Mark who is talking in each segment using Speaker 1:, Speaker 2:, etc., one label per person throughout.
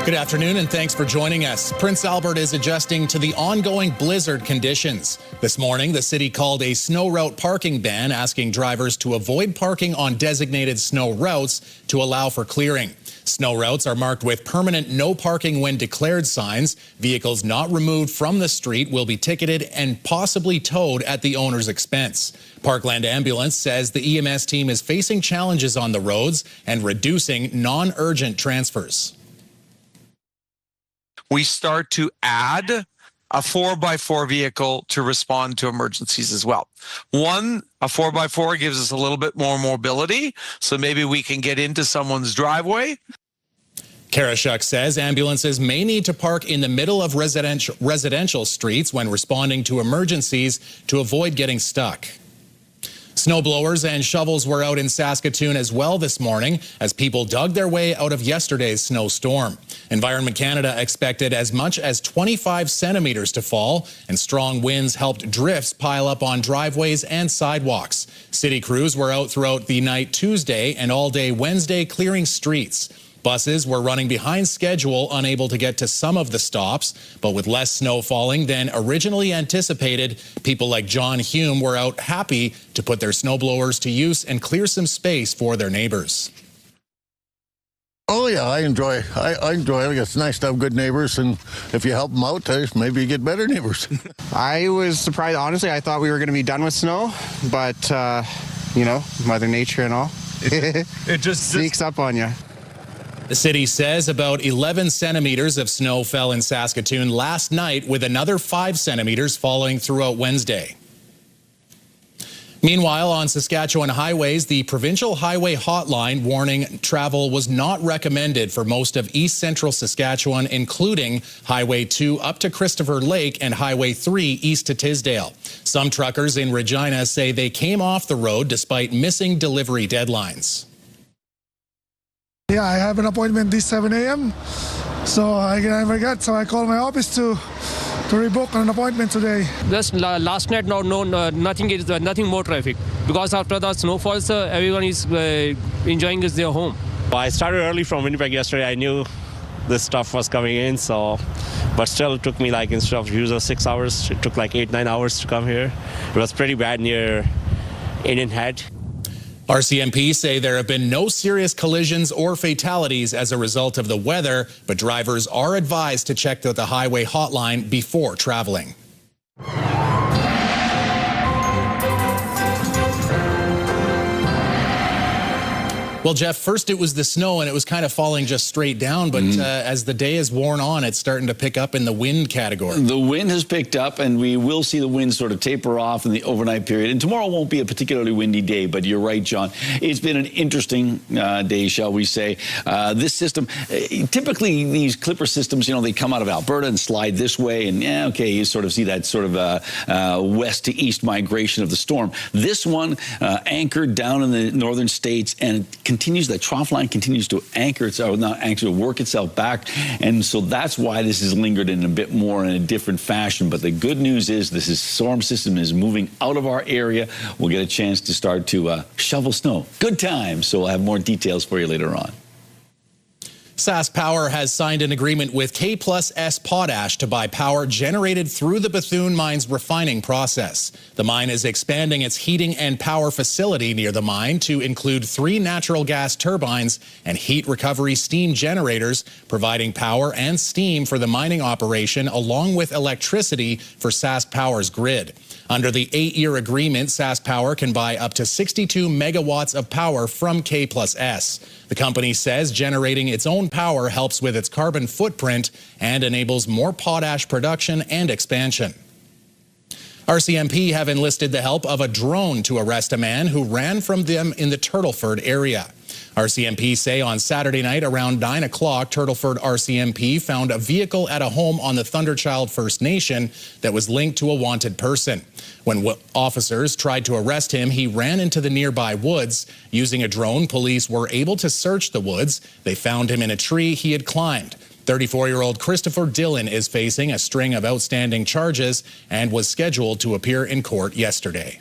Speaker 1: Good afternoon and thanks for joining us. Prince Albert is adjusting to the ongoing blizzard conditions. This morning, the city called a snow route parking ban, asking drivers to avoid parking on designated snow routes to allow for clearing. Snow routes are marked with permanent no parking when declared signs. Vehicles not removed from the street will be ticketed and possibly towed at the owner's expense. Parkland Ambulance says the EMS team is facing challenges on the roads and reducing non-urgent transfers.
Speaker 2: We start to add a 4x4 vehicle to respond to emergencies as well. One, a 4x4 gives us a little bit more mobility, so maybe we can get into someone's driveway.
Speaker 1: Karashuk says ambulances may need to park in the middle of residential streets when responding to emergencies to avoid getting stuck. Snowblowers and shovels were out in Saskatoon as well this morning as people dug their way out of yesterday's snowstorm. Environment Canada expected as much as 25 centimeters to fall, and strong winds helped drifts pile up on driveways and sidewalks. City crews were out throughout the night Tuesday and all day Wednesday clearing streets. Buses were running behind schedule, unable to get to some of the stops, but with less snow falling than originally anticipated, people like John Hume were out happy to put their snowblowers to use and clear some space for their neighbors.
Speaker 3: Oh yeah, I enjoy it. It's nice to have good neighbors, and if you help them out, maybe you get better neighbors.
Speaker 4: I was surprised, honestly. I thought we were going to be done with snow, but you know, Mother Nature and all.
Speaker 2: It just
Speaker 4: sneaks up on you.
Speaker 1: The city says about 11 centimeters of snow fell in Saskatoon last night, with another 5 centimeters falling throughout Wednesday. Meanwhile, on Saskatchewan highways, the provincial highway hotline warning travel was not recommended for most of east central Saskatchewan, including Highway 2 up to Christopher Lake and Highway 3 east to Tisdale. Some truckers in Regina say they came off the road despite missing delivery deadlines.
Speaker 5: Yeah, I have an appointment this 7 a.m. So I forgot. So I called my office to rebook an appointment today.
Speaker 6: Just last night, nothing more traffic because after the snowfalls, everyone is enjoying their home.
Speaker 7: I started early from Winnipeg yesterday. I knew this stuff was coming in, but still it took me instead of usual 6 hours, it took 8-9 hours to come here. It was pretty bad near Indian Head.
Speaker 1: RCMP say there have been no serious collisions or fatalities as a result of the weather, but drivers are advised to check the highway hotline before traveling. Well, Jeff, first it was the snow and it was kind of falling just straight down, but as the day has worn on, it's starting to pick up in the wind category.
Speaker 8: The wind has picked up, and we will see the wind sort of taper off in the overnight period. And tomorrow won't be a particularly windy day, but you're right, John. It's been an interesting day, shall we say. This system, typically these clipper systems, they come out of Alberta and slide this way, and okay, you sort of see that sort of west to east migration of the storm. This one anchored down in the northern states, and the trough line continues to work itself back, and so that's why this has lingered in a bit more in a different fashion. But the good news is storm system is moving out of our area. We'll get a chance to start to shovel snow. Good times. So we'll have more details for you later on.
Speaker 1: Sask Power has signed an agreement with K+S Potash to buy power generated through the Bethune mine's refining process. The mine is expanding its heating and power facility near the mine to include 3 natural gas turbines and heat recovery steam generators, providing power and steam for the mining operation along with electricity for Sask Power's grid. Under the 8-year agreement, Sask Power can buy up to 62 megawatts of power from K+S. The company says generating its own power helps with its carbon footprint and enables more potash production and expansion. RCMP have enlisted the help of a drone to arrest a man who ran from them in the Turtleford area. RCMP say on Saturday night around 9 o'clock, Turtleford RCMP found a vehicle at a home on the Thunderchild First Nation that was linked to a wanted person. When officers tried to arrest him, he ran into the nearby woods. Using a drone, police were able to search the woods. They found him in a tree he had climbed. 34-year-old Christopher Dillon is facing a string of outstanding charges and was scheduled to appear in court yesterday.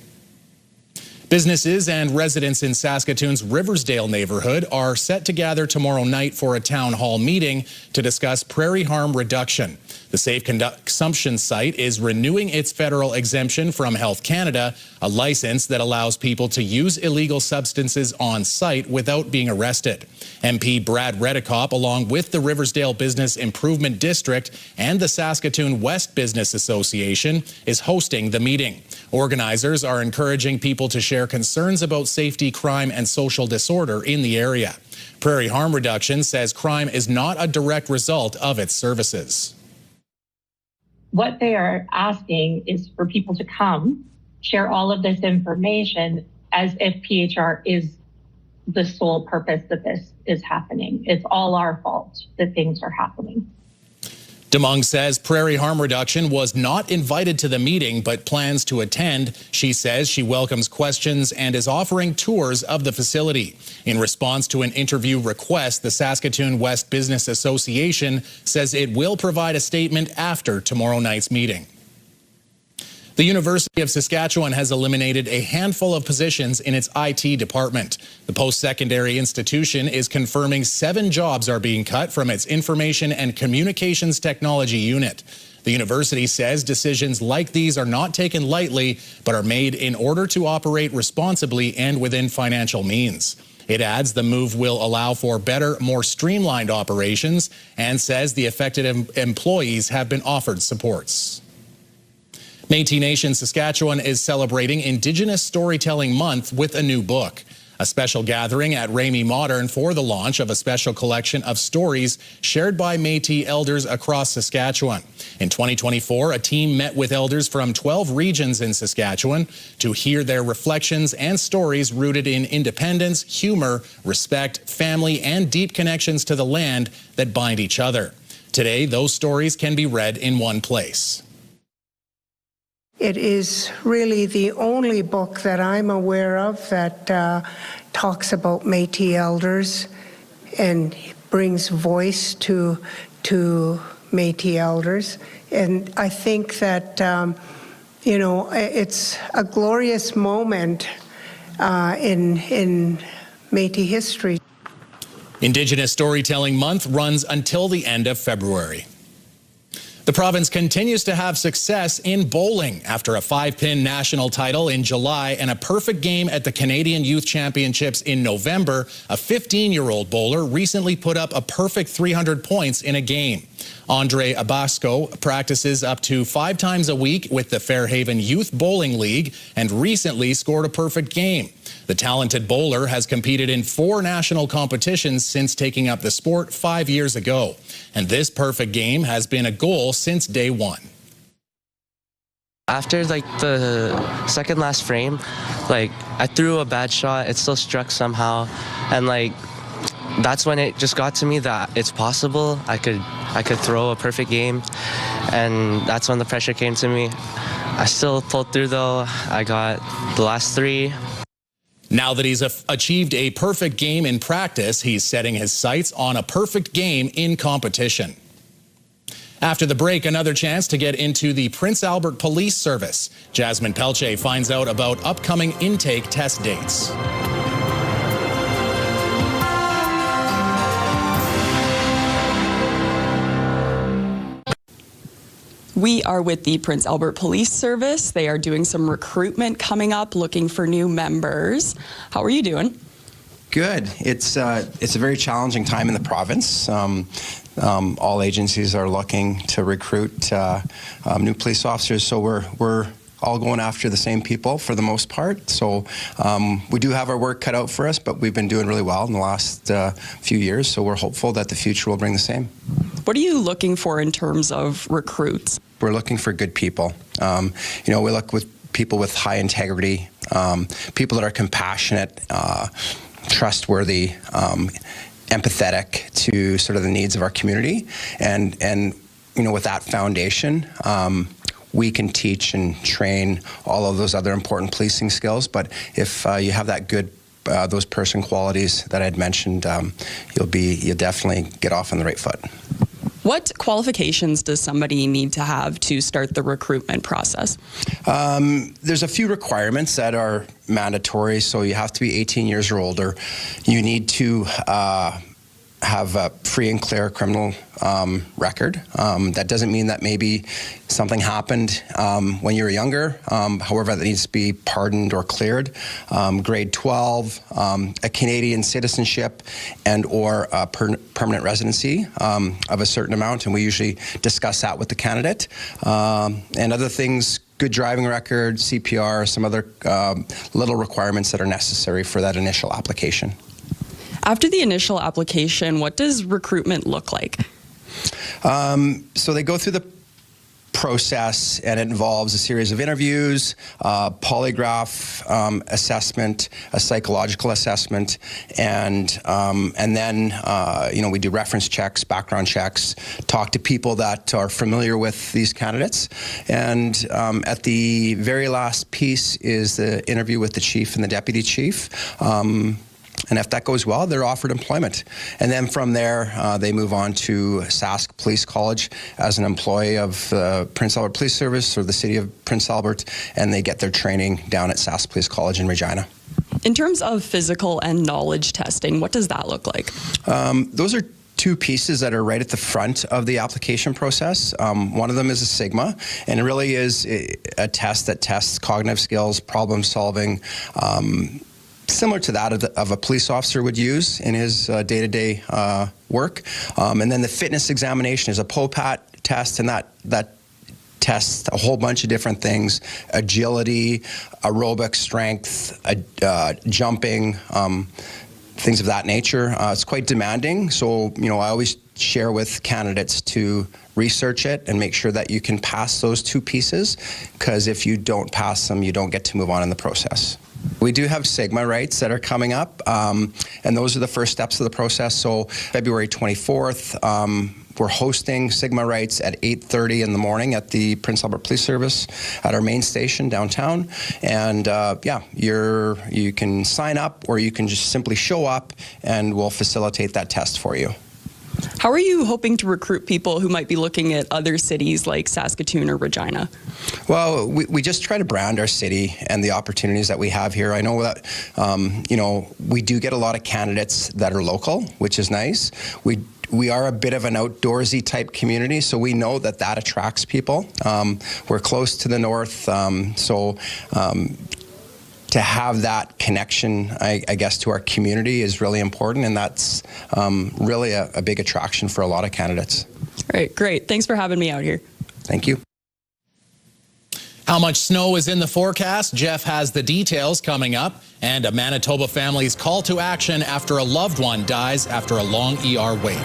Speaker 1: Businesses and residents in Saskatoon's Riversdale neighborhood are set to gather tomorrow night for a town hall meeting to discuss prairie harm reduction. The Safe Consumption site is renewing its federal exemption from Health Canada, a license that allows people to use illegal substances on site without being arrested. MP Brad Redekop, along with the Riversdale Business Improvement District and the Saskatoon West Business Association, is hosting the meeting. Organizers are encouraging people to share concerns about safety, crime, and social disorder in the area. Prairie Harm Reduction says crime is not a direct result of its services.
Speaker 9: What they are asking is for people to come, share all of this information as if PHR is the sole purpose that this is happening. It's all our fault that things are happening.
Speaker 1: DeMung says Prairie Harm Reduction was not invited to the meeting but plans to attend. She says she welcomes questions and is offering tours of the facility. In response to an interview request, the Saskatoon West Business Association says it will provide a statement after tomorrow night's meeting. The University of Saskatchewan has eliminated a handful of positions in its IT department. The post-secondary institution is confirming 7 jobs are being cut from its Information and Communications Technology unit. The university says decisions like these are not taken lightly, but are made in order to operate responsibly and within financial means. It adds the move will allow for better, more streamlined operations and says the affected employees have been offered supports. Métis Nation Saskatchewan is celebrating Indigenous Storytelling Month with a new book. A special gathering at Ramey Modern for the launch of a special collection of stories shared by Métis elders across Saskatchewan. In 2024, a team met with elders from 12 regions in Saskatchewan to hear their reflections and stories rooted in independence, humor, respect, family, and deep connections to the land that bind each other. Today, those stories can be read in one place.
Speaker 10: It is really the only book that I'm aware of that talks about Métis elders and brings voice to Métis elders. And I think that, you know, it's a glorious moment in Métis history.
Speaker 1: Indigenous Storytelling Month runs until the end of February. The province continues to have success in bowling after a 5-pin national title in July and a perfect game at the Canadian Youth Championships in November. A 15-year-old bowler recently put up a perfect 300 points in a game. Andre Abasco practices up to 5 times a week with the Fairhaven Youth Bowling League and recently scored a perfect game. The talented bowler has competed in 4 national competitions since taking up the sport 5 years ago. And this perfect game has been a goal since day one.
Speaker 11: After the second last frame, I threw a bad shot, it still struck somehow, and that's when it just got to me that it's possible. I could throw a perfect game, and that's when the pressure came to me. I still pulled through though. I got the last 3.
Speaker 1: Now that he's achieved a perfect game in practice, he's setting his sights on a perfect game in competition. After the break, another chance to get into the Prince Albert Police Service. Jasmine Pelche finds out about upcoming intake test dates.
Speaker 12: We are with the Prince Albert Police Service. They are doing some recruitment coming up, looking for new members. How are you doing?
Speaker 13: Good. It's a very challenging time in the province. All agencies are looking to recruit new police officers, so we're all going after the same people for the most part. So we do have our work cut out for us, but we've been doing really well in the last few years, so we're hopeful that the future will bring the same.
Speaker 12: What are you looking for in terms of recruits?
Speaker 13: We're looking for good people. We look with people with high integrity, people that are compassionate, trustworthy, empathetic to sort of the needs of our community, and with that foundation, we can teach and train all of those other important policing skills. But if you have that good, those person qualities that I'd mentioned, you'll definitely get off on the right foot.
Speaker 12: What qualifications does somebody need to have to start the recruitment process?
Speaker 13: There's a few requirements that are mandatory. So you have to be 18 years or older. You need to have a free and clear criminal record. That doesn't mean that maybe something happened when you were younger. However, that needs to be pardoned or cleared. Grade 12, a Canadian citizenship and or a permanent residency of a certain amount, and we usually discuss that with the candidate. And other things, good driving record, CPR, some other little requirements that are necessary for that initial application.
Speaker 12: After the initial application, what does recruitment look like?
Speaker 13: So they go through the process, and it involves a series of interviews, polygraph assessment, a psychological assessment, and then we do reference checks, background checks, talk to people that are familiar with these candidates, and at the very last piece is the interview with the chief and the deputy chief. And if that goes well, they're offered employment. And then from there, they move on to Sask Police College as an employee of Prince Albert Police Service or the City of Prince Albert, and they get their training down at Sask Police College in Regina.
Speaker 12: In terms of physical and knowledge testing, what does that look like?
Speaker 13: Those are two pieces that are right at the front of the application process. One of them is a Sigma, and it really is a test that tests cognitive skills, problem solving, similar to that of a police officer would use in his day-to-day work. And then the fitness examination is a POPAT test, and that tests a whole bunch of different things: agility, aerobic strength, jumping, things of that nature. It's quite demanding, so I always share with candidates to research it and make sure that you can pass those two pieces, because if you don't pass them, you don't get to move on in the process. We do have Sigma rights that are coming up, and those are the first steps of the process. So February 24th, we're hosting Sigma rights at 8:30 in the morning at the Prince Albert Police Service at our main station downtown. And you can sign up, or you can just simply show up, and we'll facilitate that test for you.
Speaker 12: How are you hoping to recruit people who might be looking at other cities like Saskatoon or Regina?
Speaker 13: Well, we just try to brand our city and the opportunities that we have here. I know that, we do get a lot of candidates that are local, which is nice. We are a bit of an outdoorsy type community, so we know that attracts people. We're close to the north, to have that connection, I guess, to our community is really important, and that's really a big attraction for a lot of candidates.
Speaker 12: All right, great. Thanks for having me out here.
Speaker 13: Thank you.
Speaker 1: How much snow is in the forecast? Jeff has the details coming up. And a Manitoba family's call to action after a loved one dies after a long ER wait.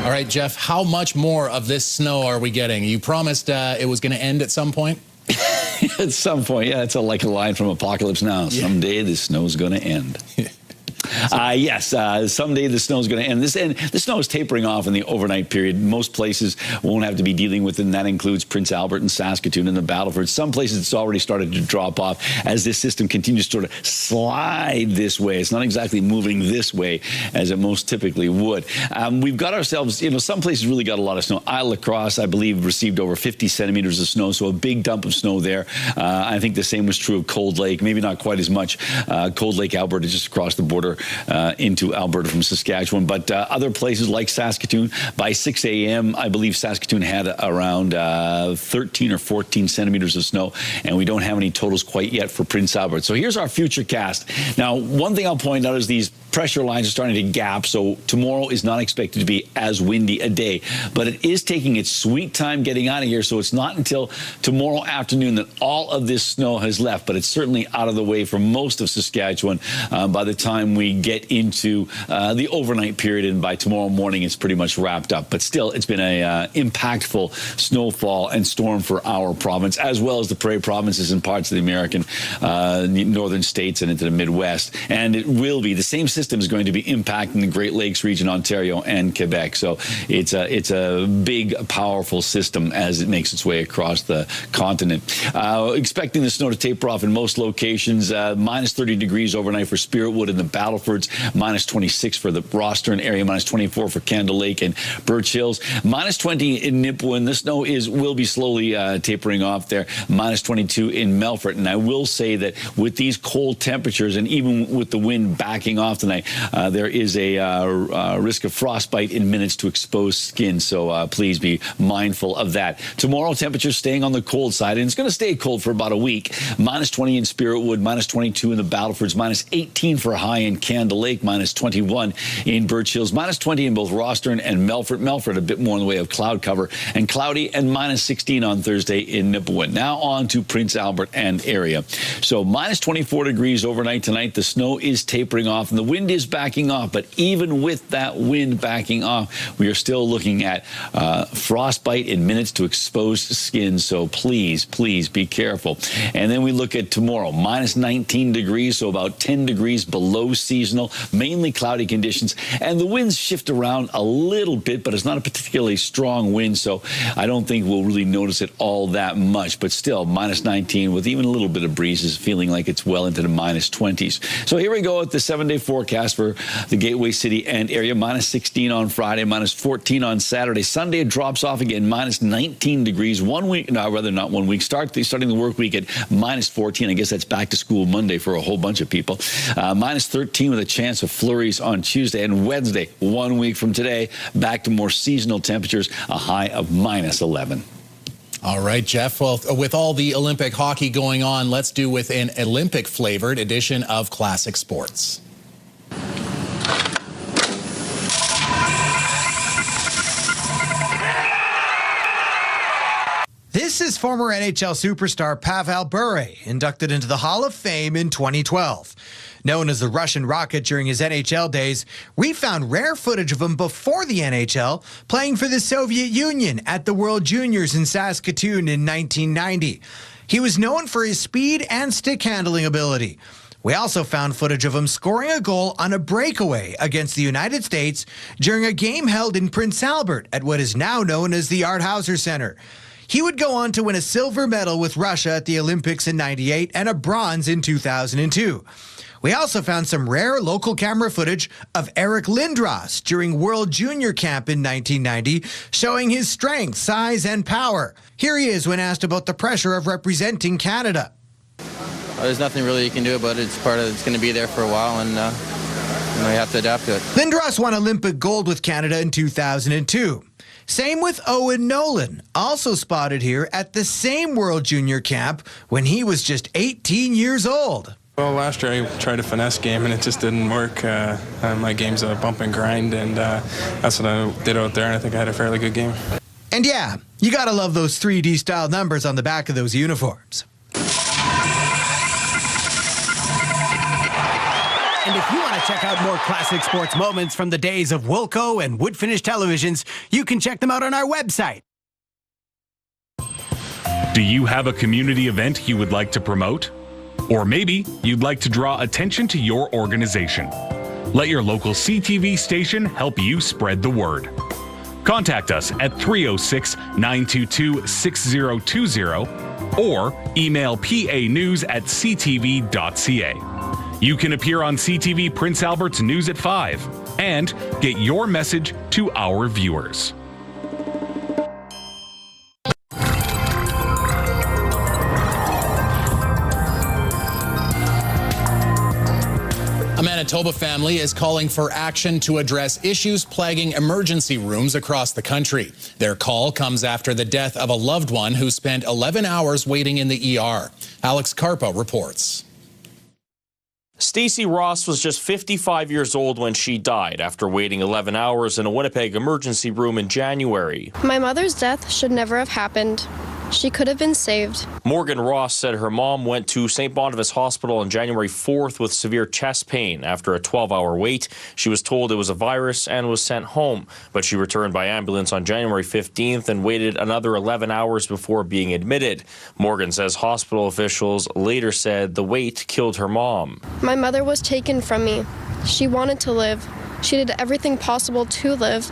Speaker 1: All right, Jeff, how much more of this snow are we getting? You promised it was going to end at some point?
Speaker 8: At some point, yeah. It's like a line from Apocalypse Now. Yeah. Someday the snow's going to end. Yes, someday the snow is going to end. The snow is tapering off in the overnight period. Most places won't have to be dealing with it, and that includes Prince Albert and Saskatoon and the Battleford. Some places it's already started to drop off as this system continues to sort of slide this way. It's not exactly moving this way as it most typically would. We've got ourselves, some places really got a lot of snow. Isle La Crosse, I believe, received over 50 centimeters of snow, so a big dump of snow there. I think the same was true of Cold Lake, maybe not quite as much. Cold Lake, Alberta, just across the border into Alberta from Saskatchewan. But other places like Saskatoon, by 6 a.m., I believe Saskatoon had around 13 or 14 centimeters of snow, and we don't have any totals quite yet for Prince Albert. So here's our future cast. Now, one thing I'll point out is these pressure lines are starting to gap, so tomorrow is not expected to be as windy a day, but it is taking its sweet time getting out of here, so it's not until tomorrow afternoon that all of this snow has left, but it's certainly out of the way for most of Saskatchewan by the time we get into the overnight period, and by tomorrow morning it's pretty much wrapped up. But still, it's been a impactful snowfall and storm for our province, as well as the prairie provinces and parts of the American northern states and into the Midwest. And it will be, the same system is going to be impacting the Great Lakes region, Ontario and Quebec. So it's a big, powerful system as it makes its way across the continent. Expecting the snow to taper off in most locations. Minus 30 degrees overnight for Spiritwood and the Battlefords. Minus 26 for the Rostern area. Minus 24 for Candle Lake and Birch Hills. Minus 20 in Nipawin. The snow will be slowly tapering off there. Minus 22 in Melfort. And I will say that with these cold temperatures and even with the wind backing off tonight, there is a risk of frostbite in minutes to exposed skin. So please be mindful of that. Tomorrow, temperatures staying on the cold side, and it's going to stay cold for about a week. Minus 20 in Spiritwood, minus 22 in the Battlefords, minus 18 for high in Candle Lake, minus 21 in Birch Hills, minus 20 in both Rostern and Melfort. Melfort a bit more in the way of cloud cover and cloudy, and minus 16 on Thursday in Nipawin. Now on to Prince Albert and area. So minus 24 degrees overnight tonight. The snow is tapering off and the wind is backing off. But even with that wind backing off, we are still looking at frostbite in minutes to exposed skin. So please, please be careful. And then we look at tomorrow, minus 19 degrees, so about 10 degrees below seasonal, mainly cloudy conditions. And the winds shift around a little bit, but it's not a particularly strong wind. So I don't think we'll really notice it all that much. But still, minus 19 with even a little bit of breezes, feeling like it's well into the minus 20s. So here we go at the 7-day forecast for the Gateway City and area. Minus 16 on Friday, minus 14 on Saturday. Sunday, it drops off again, minus 19 degrees. 1 week, no, rather not 1 week. Starting the work week at minus 14. I guess that's back to school Monday for a whole bunch of people. Minus 13 with a chance of flurries on Tuesday and Wednesday. 1 week from today, back to more seasonal temperatures, a high of minus 11.
Speaker 1: All right, Jeff. Well, with all the Olympic hockey going on, let's do with an Olympic-flavored edition of Classic Sports.
Speaker 14: This is former NHL superstar Pavel Bure, inducted into the Hall of Fame in 2012. Known as the Russian Rocket during his NHL days, we found rare footage of him before the NHL playing for the Soviet Union at the World Juniors in Saskatoon in 1990. He was known for his speed and stick handling ability. We also found footage of him scoring a goal on a breakaway against the United States during a game held in Prince Albert at what is now known as the Art Hauser Center. He would go on to win a silver medal with Russia at the Olympics in '98 and a bronze in 2002. We also found some rare local camera footage of Eric Lindros during World Junior Camp in 1990, showing his strength, size, and power. Here he is when asked about the pressure of representing Canada.
Speaker 15: There's nothing really you can do about it. It's going to be there for a while, and we have to adapt to it.
Speaker 14: Lindros won Olympic gold with Canada in 2002. Same with Owen Nolan, also spotted here at the same World Junior Camp when he was just 18 years old.
Speaker 16: Well, last year I tried a finesse game and it just didn't work. My game's a bump and grind, and that's what I did out there, and I think I had a fairly good game.
Speaker 14: And yeah, you gotta love those 3D style numbers on the back of those uniforms.
Speaker 17: And if you want to check out more classic sports moments from the days of Wilco and wood finish televisions, you can check them out on our website.
Speaker 18: Do you have a community event you would like to promote? Or maybe you'd like to draw attention to your organization. Let your local CTV station help you spread the word. Contact us at 306-922-6020 or email panews@ctv.ca. You can appear on CTV Prince Albert's News at 5 and get your message to our viewers.
Speaker 1: A Manitoba family is calling for action to address issues plaguing emergency rooms across the country. Their call comes after the death of a loved one who spent 11 hours waiting in the ER. Alex Carpa reports.
Speaker 19: Stacey Ross was just 55 years old when she died after waiting 11 hours in a Winnipeg emergency room in January.
Speaker 20: My mother's death should never have happened. She could have been saved.
Speaker 19: Morgan Ross said her mom went to St. Boniface Hospital on January 4th with severe chest pain. After a 12-hour wait, she was told it was a virus and was sent home. But she returned by ambulance on January 15th and waited another 11 hours before being admitted. Morgan says hospital officials later said the wait killed her mom.
Speaker 20: My mother was taken from me. She wanted to live. She did everything possible to live,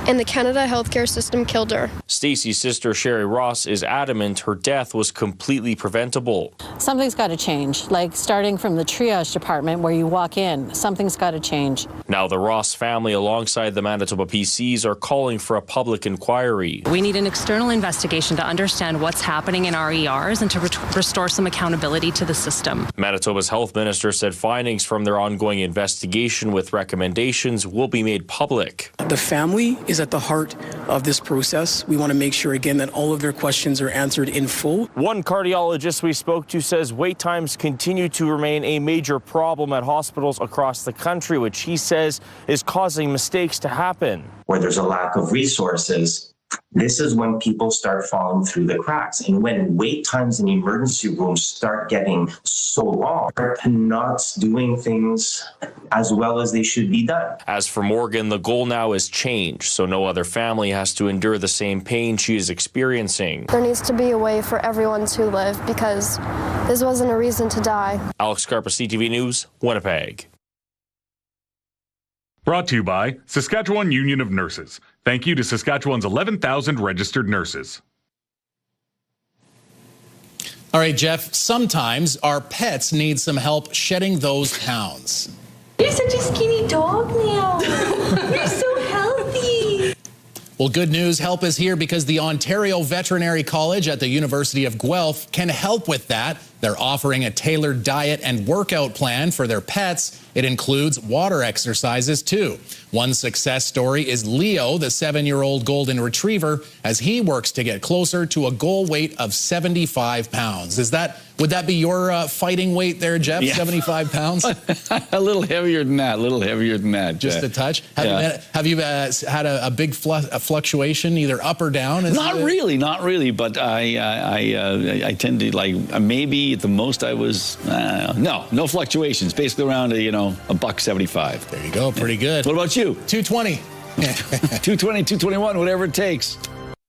Speaker 20: and the Canada healthcare system killed her.
Speaker 19: Stacy's sister Sherry Ross is adamant her death was completely preventable.
Speaker 21: Something's got to change, like starting from the triage department where you walk in. Something's got to change.
Speaker 19: Now the Ross family alongside the Manitoba PCs are calling for a public inquiry.
Speaker 22: We need an external investigation to understand what's happening in our ERs and to restore some accountability to the system.
Speaker 19: Manitoba's health minister said findings from their ongoing investigation with recommendations will be made public.
Speaker 23: The family is at the heart of this process. We want to make sure, again, that all of their questions are answered in full.
Speaker 19: One cardiologist we spoke to says wait times continue to remain a major problem at hospitals across the country, which he says is causing mistakes to happen.
Speaker 24: Where there's a lack of resources, this is when people start falling through the cracks. And when wait times in emergency rooms start getting so long, they're not doing things as well as they should be done.
Speaker 19: As for Morgan, the goal now is change, so no other family has to endure the same pain she is experiencing.
Speaker 20: There needs to be a way for everyone to live because this wasn't a reason to die.
Speaker 19: Alex Carpa, CTV News, Winnipeg.
Speaker 18: Brought to you by Saskatchewan Union of Nurses. Thank you to Saskatchewan's 11,000 registered nurses.
Speaker 1: All right, Jeff, sometimes our pets need some help shedding those pounds.
Speaker 25: You're such a skinny dog now. You're so healthy.
Speaker 1: Well, good news, help is here because the Ontario Veterinary College at the University of Guelph can help with that. They're offering a tailored diet and workout plan for their pets. It includes water exercises, too. One success story is Leo, the 7-year-old golden retriever, as he works to get closer to a goal weight of 75 pounds. Would that be your fighting weight there, Jeff,
Speaker 8: yeah.
Speaker 1: 75 pounds?
Speaker 8: A little heavier than that,
Speaker 1: Just a touch? Have you had a big fluctuation, either up or down?
Speaker 8: Not really, but I tend to, like, maybe at the most I was, no fluctuations, basically around $175.
Speaker 1: There you go, pretty good.
Speaker 8: What about you?
Speaker 1: 220.
Speaker 8: 220, 221, whatever it takes.